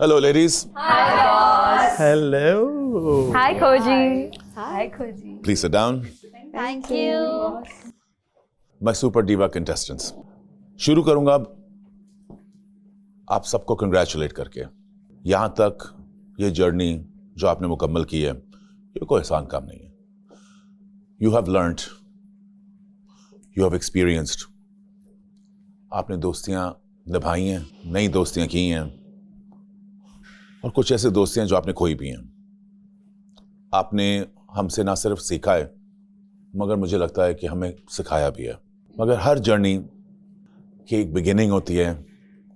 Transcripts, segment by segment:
Hello, ladies. Hi, boss. Hello. Hi, Koji. Hi, Koji. Please sit down. Thank you. My super diva contestants. शुरू करूंगा आप सबको congratulate करके। यहां तक ये जर्नी जो आपने मुकम्मल की है, ये कोई आसान काम नहीं है। You have learned, you have experienced. आपने दोस्तियां निभाई हैं, नई दोस्तियां की हैं, और कुछ ऐसे दोस्तियां जो आपने खोई भी हैं। आपने हमसे ना सिर्फ सीखा है, मगर मुझे लगता है कि हमें सिखाया भी है। मगर हर जर्नी की एक बिगिनिंग होती है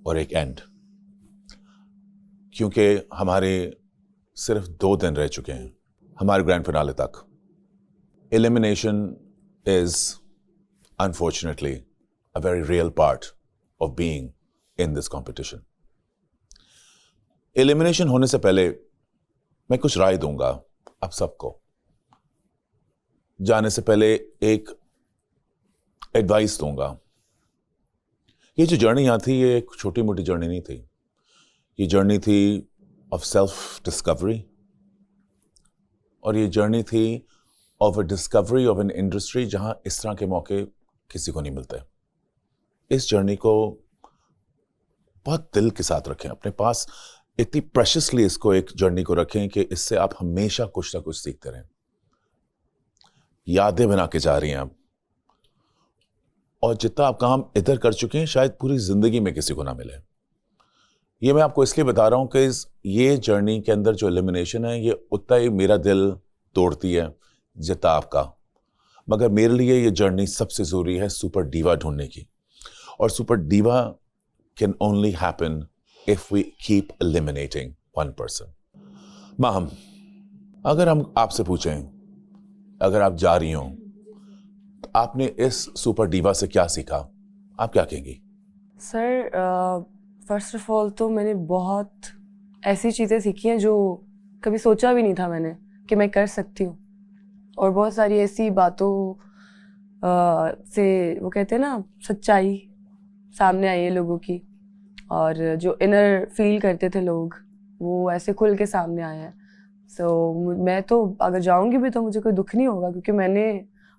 और एक एंड, क्योंकि हमारे सिर्फ 2 दिन रह चुके हैं हमारे ग्रैंड फिनाले तक। Elimination is unfortunately a very real part of being in this competition. Elimination होने से पहले मैं कुछ राय दूंगा आप सबको। जाने से पहले एक एडवाइस दूंगा। ये जो जर्नी यहाँ थी, ये एक छोटी मोटी जर्नी नहीं थी। ये जर्नी थी ऑफ सेल्फ डिस्कवरी, और ये जर्नी थी of a discovery of an industry जहां इस तरह के मौके किसी को नहीं मिलते। इस जर्नी को बहुत दिल के साथ रखें अपने पास, इतनी प्रेशियसली इसको, एक जर्नी को रखें कि इससे आप हमेशा कुछ ना कुछ सीखते रहें। यादें बना के जा रही हैं आप, और जितना आप काम इधर कर चुके हैं शायद पूरी जिंदगी में किसी को ना मिले। ये मैं आपको इसलिए बता रहा हूं कि ये जर्नी के अंदर जो एलिमिनेशन है, ये उतना ही मेरा दिल तोड़ती है जितना आपका। मगर मेरे लिए ये जर्नी सबसे जरूरी है सुपर डीवा ढूंढने की, और super diva can only happen if we keep eliminating one person. Maham, अगर हम आपसे पूछें, अगर आप जा रही हो, तो आपने इस सुपर डीवा से क्या सीखा, आप क्या कहेंगी? सर, फर्स्ट ऑफ ऑल तो मैंने बहुत ऐसी चीज़ें सीखी हैं जो कभी सोचा भी नहीं था मैंने कि मैं कर सकती हूँ, और बहुत सारी ऐसी बातों से, वो कहते हैं ना, सच्चाई सामने आई है लोगों की, और जो इनर फील करते थे लोग, वो ऐसे खुल के सामने आए हैं। सो मैं तो अगर जाऊंगी भी तो मुझे कोई दुख नहीं होगा, क्योंकि मैंने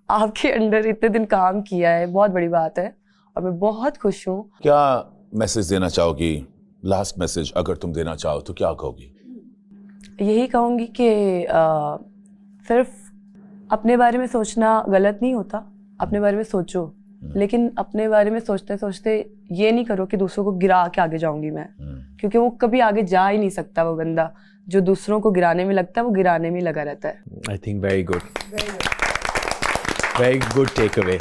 आपके अंडर इतने दिन काम किया है, बहुत बड़ी बात है, और मैं बहुत खुश हूँ। क्या मैसेज देना चाहोगी? लास्ट मैसेज अगर तुम देना चाहो तो क्या कहोगी? यही कहूँगी कि सिर्फ अपने बारे में सोचना गलत नहीं होता, अपने बारे में सोचो, लेकिन अपने बारे में सोचते सोचते ये नहीं करो कि दूसरों को गिरा के आगे जाऊंगी मैं, क्योंकि वो कभी आगे जा ही नहीं सकता। वो बंदा जो दूसरों को गिराने में लगता है, वो गिराने में ही लगा रहता है। I think very good. Very good takeaway.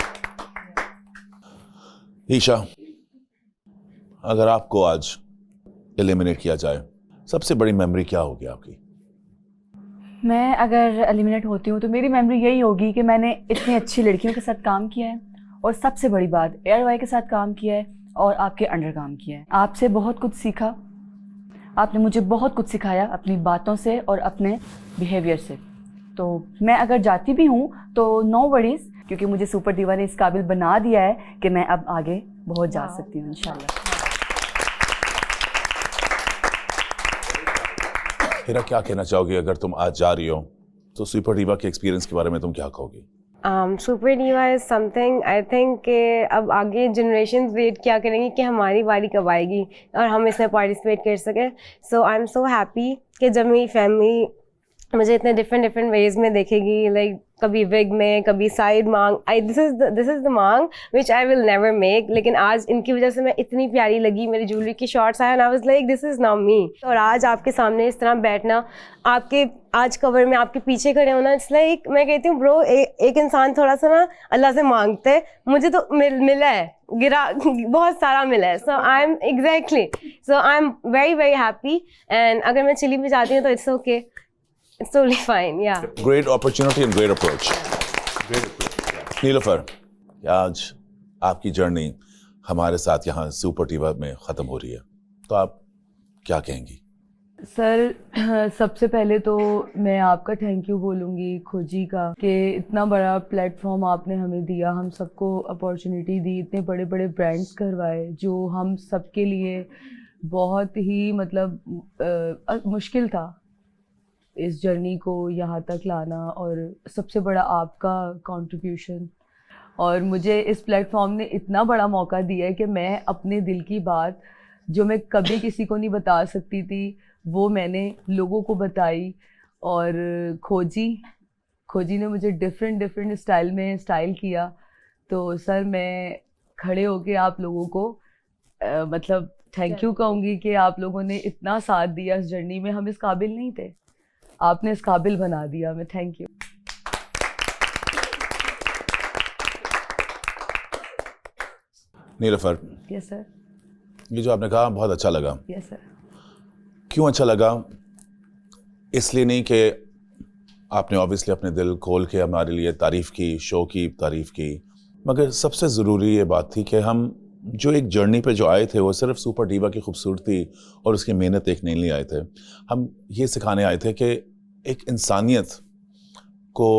Isha, अगर आपको आज एलिमिनेट किया जाए, सबसे बड़ी मेमोरी क्या होगी आपकी? मैं अगर एलिमिनेट होती हूँ तो मेरी मेमोरी यही होगी कि मैंने इतनी अच्छी लड़कियों के साथ काम किया है, और सबसे बड़ी बात एयरवाई के साथ काम किया है, और आपके अंडर काम किया है। आपसे बहुत कुछ सीखा, आपने मुझे बहुत कुछ सिखाया अपनी बातों से और अपने बिहेवियर से। तो मैं अगर जाती भी हूँ तो नो वरीज, क्योंकि मुझे सुपर डीवा ने इस काबिल बना दिया है कि मैं अब आगे बहुत जा सकती हूँ इंशाल्लाह। हीरा, क्या कहना चाहोगी अगर तुम आज जा रही हो, तो सुपर डीवा के एक्सपीरियंस के बारे में तुम क्या कहोगी? Super diva is something, I think कि अब आगे जनरेशन वेट क्या करेंगी कि हमारी बारी कब आएगी और हम इसमें पार्टिसिपेट कर सकें। सो आई एम सो हैप्पी कि जब मेरी फैमिली मुझे इतने डिफरेंट वेज में देखेगी, लाइक कभी विग में, कभी साइड मांग। दिस इज़ द मांग विच आई विल नेवर मेक, लेकिन आज इनकी वजह से मैं इतनी प्यारी लगी, मेरी ज्वेलरी की शॉर्ट्स आया, I was like this is now me. और आज आपके सामने इस तरह बैठना, आपके आज कवर में आपके पीछे खड़े होना, इट्स लाइक मैं कहती हूँ ब्रो, एक इंसान थोड़ा सा ना अल्लाह से मांगते है, मुझे तो मिला है, गिरा बहुत सारा मिला है। So I am exactly, so I am very very happy. And अगर मैं चिली भी जाती हूँ तो it's okay, it's totally fine, yeah. Great opportunity and great approach. Nilofar, आज आपकी जर्नी हमारे साथ यहाँ सुपर डीवा में ख़त्म हो रही है, तो आप क्या कहेंगी? सर, सबसे पहले तो मैं आपका थैंक यू बोलूँगी, खोजी का, कि इतना बड़ा प्लेटफॉर्म आपने हमें दिया, हम सबको अपॉर्चुनिटी दी, इतने बड़े बड़े ब्रांड्स करवाए जो हम सबके लिए बहुत ही मतलब मुश्किल था इस जर्नी को यहाँ तक लाना, और सबसे बड़ा आपका कंट्रीब्यूशन। और मुझे इस प्लेटफॉर्म ने इतना बड़ा मौका दिया है कि मैं अपने दिल की बात जो मैं कभी किसी को नहीं बता सकती थी वो मैंने लोगों को बताई। और खोजी ने मुझे डिफरेंट स्टाइल में स्टाइल किया। तो सर मैं खड़े होके आप लोगों को मतलब थैंक यू कहूँगी कि आप लोगों ने इतना साथ दिया इस जर्नी में। हम इस काबिल नहीं थे, आपने इस काबिल बना दिया हमें। Thank you. Nilofar, yes sir. ये जो आपने कहा बहुत अच्छा लगा। Yes sir. क्यों अच्छा लगा? इसलिए नहीं कि आपने ऑब्वियसली अपने दिल खोल के हमारे लिए तारीफ़ की, शो की तारीफ़ की, मगर सबसे ज़रूरी ये बात थी कि हम जो एक जर्नी पे जो आए थे वो सिर्फ सुपर डिवा की खूबसूरती और उसकी मेहनत देखने नहीं आए थे। हम ये सिखाने आए थे कि एक इंसानियत को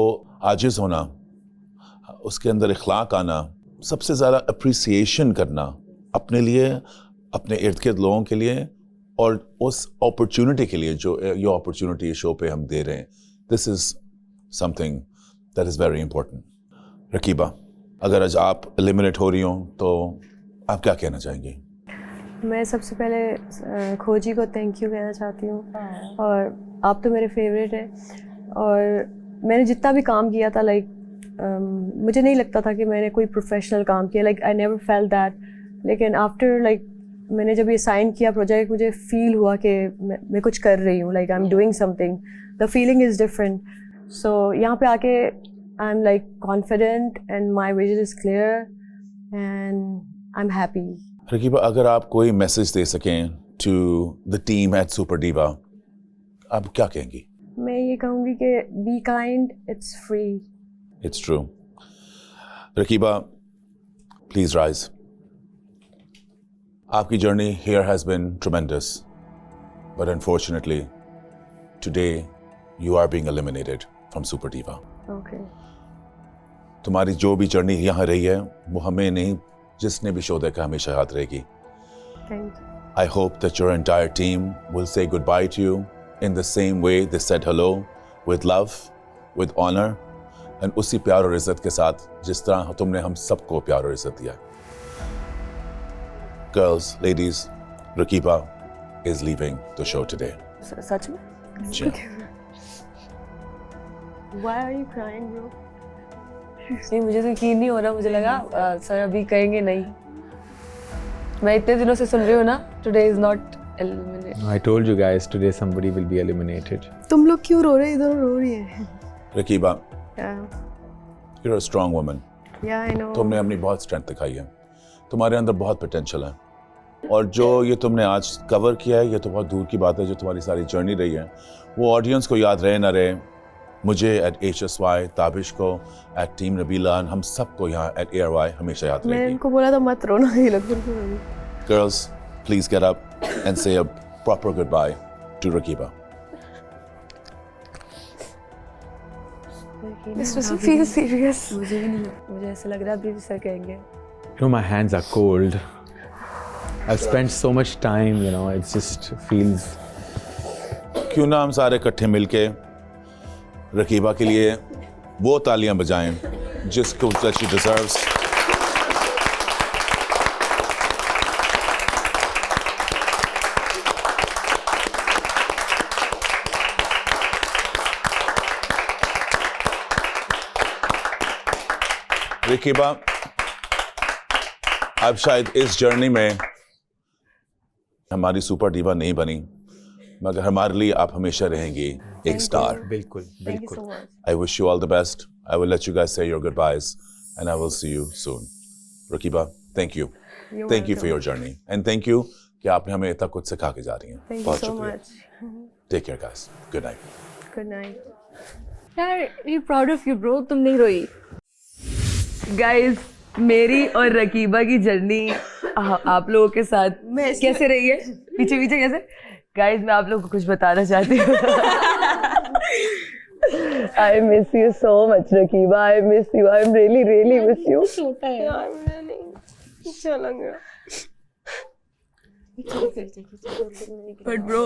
आजिज़ होना, उसके अंदर इखलाक आना, सबसे ज़्यादा अप्रिसिएशन करना अपने लिए, अपने इर्द गिर्द लोगों के लिए, और उस अपॉर्चुनिटी के लिए जो ये अपॉर्चुनिटी शो पे हम दे रहे हैं। This is something that is very important. Rakiba, अगर आज आप एलिमिनेट हो रही हों तो आप क्या कहना चाहेंगी? मैं सबसे पहले खोजी को थैंक यू कहना चाहती हूँ। और आप तो मेरे फेवरेट हैं, और मैंने जितना भी काम किया था मुझे नहीं लगता था कि मैंने कोई प्रोफेशनल काम किया, आई नेवर फेल्ट दैट। लेकिन आफ्टर मैंने जब ये साइन किया प्रोजेक्ट, मुझे फील हुआ कि मैं कुछ कर रही हूँ, I am doing something. The feeling is different. So यहाँ पे आके I am confident and my vision is clear and I am happy. Rakiba, अगर आप कोई मैसेज दे सकें to the team at super diva, आप क्या कहेंगी? मैं ये कहूँगी कि be kind, it's free. It's true. Rakiba, please rise. आपकी journey here has been tremendous, but unfortunately, today you are being eliminated from Super Diva. Okay. तुम्हारी जो भी जर्नी यहाँ रही है वो हमें नहीं, जिसने भी शो देखा हमेशा याद रहेगी। Thank you. I hope that your entire team will say goodbye to you in the same way they said hello, with love, with honor, and उसी प्यार और इज्जत के साथ जिस तरह तुमने हम सबको प्यार और इज्जत दिया। Girls, ladies, Rakiba is leaving the show today. सच में? जी। Why are you crying, bro? नहीं, मुझे तो यकीन नहीं हो रहा। मुझे लगा सर अभी कहेंगे नहीं। मैं इतने दिनों से सुन रही हूँ ना, today is not eliminated. I told you guys today somebody will be eliminated. तुम लोग क्यों रो रहे? इधर रो रही है। Rakiba, Yeah. you're a strong woman. Yeah, I know. तुमने अपनी बहुत स्ट्रेंथ दिखाई है, तुम्हारे अंदर बहुत पोटेंशियल है, और जो ये तुमने आज कवर किया है ये तो बहुत दूर की बात है। जो तुम्हारी सारी जर्नी रही है वो ऑडियंस को याद रहे ना रहे, मुझे एट HSY, ताबिश को एट टीम नबीला, हम सबको यहाँ एट ARY हमेशा याद मैंने रहेगी। इनको बोला था मत रोना, ये लोग फिर रो रही। Girls, please get up and say a proper goodbye to Rakiba. This doesn't feel serious. मुझे भी नहीं, मुझे ऐसा लग रहा है अभी सर कहेंगे। You know, my hands are cold. I've spent so much time, you know, it just feels. क्यों ना हम सारे इकट्ठे मिलके रकीबा के लिए वो तालियां बजाएं जिसको she deserves. रकीबा, अब शायद इस जर्नी में हमारी सुपर डिवा नहीं बनी, मगर हमारे लिए आप हमेशा रहेंगी एक स्टार। बिल्कुल, Thank you बिल्कुल। so much. I wish you all the best. I will let you guys say your goodbyes, and I will see you soon. Rakiba, thank you. You're Thank you for welcome. your journey, and thank you कि आपने हमें इतना कुछ सिखा के जा रही हैं। Thank you बहुत so शुक्रिया। much. Take care, guys. Good night. Good night. यार ये प्राउड ऑफ यू ब्रो, तुम नहीं रोई। गाइस, मेरी और रकीबा की जर्नी आप लोगों के साथ कैसे रही है, पीछे पीछे कैसे? गाइस, मैं आप लोगों को कुछ बताना चाहती हूँ। I miss you so much, Rakiba. I miss you. I really miss you. छोटा है यार, मैं नहीं, अच्छा लग रहा। बट ब्रो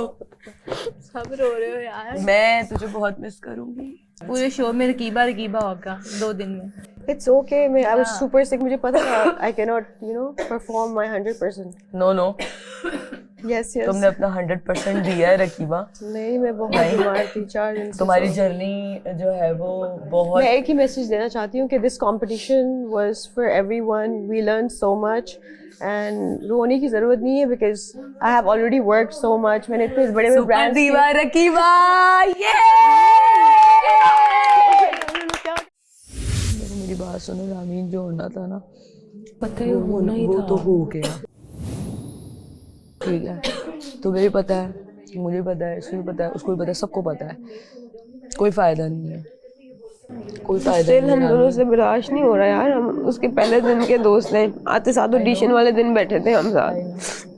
सब रो रहे हो यार। मैं तुझे बहुत मिस करूंगी। पूरे शो में रकीबा रकीबा होगा 2 दिन में। It's okay. I was super sick. मुझे पता था I cannot, perform my 100%. No Yes, yes. तुमने अपना 100% दिया है रकीबा। नहीं, मैं बहुत बीमार थी 4 दिन से। तुम्हारी जर्नी जो है वो बहुत। मैं एक ही मैसेज देना चाहती हूँ कि this competition was for everyone. We learned so much. And रोने की ज़रूरत नहीं है because I have already worked so much. मैंने इतने बड़े सुपर brands दीवा रकीबा, ये मेरी बात सुनो रामीन, जो होना था ना पता है होना ही था, वो तो हो गया। ठीक है, तुम्हें भी पता है, मुझे भी पता है, इसको भी पता है, उसको भी पता है, सबको पता है। कोई फायदा नहीं है, कोई फायदा नहीं। हम दोनों से बर्दाश्त नहीं हो रहा यार। हम उसके पहले दिन के दोस्त हैं, आते साथ ऑडिशन वाले दिन बैठे थे हम साथ।